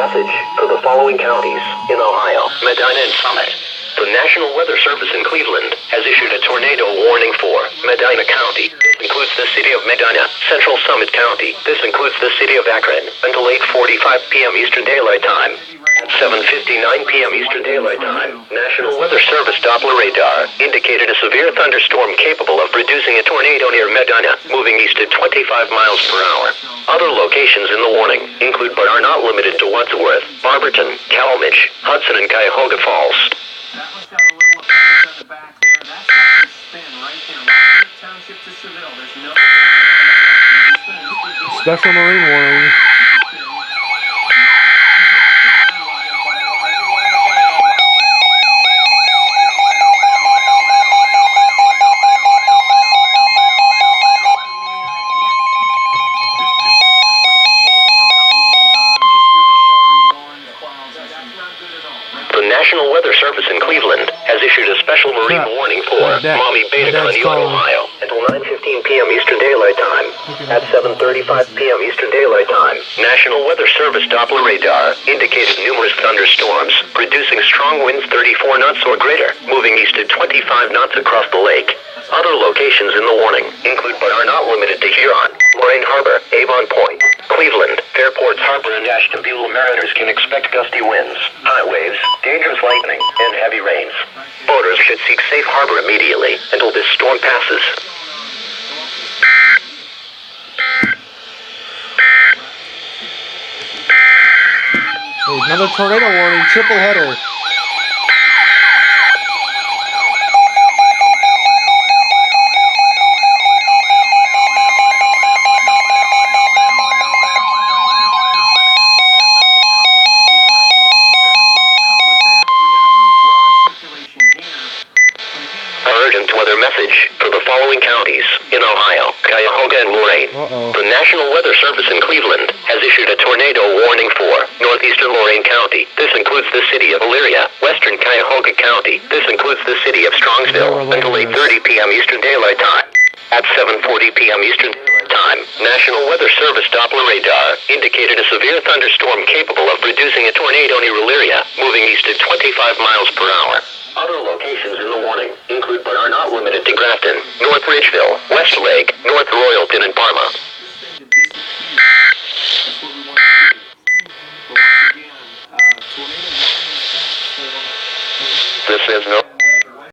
message for the following counties in Ohio, Medina and Summit. The National Weather Service in Cleveland has issued a tornado warning for Medina County. This includes the city of Medina, Central Summit County. This includes the city of Akron until 8:45 p.m. Eastern Daylight Time. At 7:59 p.m. Eastern Daylight Time, National Weather Service Doppler radar indicated a severe thunderstorm capable of producing a tornado near Medina, moving east at 25 miles per hour. Other locations in the warning include but are not limited to Wadsworth, Barberton, Calamich, Hudson, and Cuyahoga Falls. That one's got a little appendage on the back there. That's got some spin right there. Rockford Township to Seville. There's no special marine warning. The National Weather Service in Cleveland has issued a special marine warning for Maumee, Beta, Ohio until 9:15 p.m. Eastern Daylight Time. At 7:35 p.m. Eastern Daylight Time, National Weather Service Doppler radar indicated numerous thunderstorms, producing strong winds 34 knots or greater, moving east at 25 knots across the lake. Other locations in the warning include but are not limited to Huron, Moraine Harbor, Avon Point, Cleveland, Fairport Harbor, and Ashtabula. Mariners can expect gusty winds, high waves, dangerous lightning, and heavy rains. Boaters should seek safe harbor immediately until this storm passes. Another tornado warning, triple header. Weather message for the following counties in Ohio, Cuyahoga, and Moraine. The National Weather Service in Cleveland has issued a tornado warning for northeastern Lorain County. This includes the city of Elyria, western Cuyahoga County. This includes the city of Strongsville until 8:30 p.m. Eastern Daylight Time. At 7:40 p.m. Eastern Daylight Time, National Weather Service Doppler radar indicated a severe thunderstorm capable of producing a tornado near Elyria, moving east at 25 miles per hour. Other locations in the warning include but are not limited to Grafton, North Ridgeville, West Lake, North Royalton, and Parma. This is no...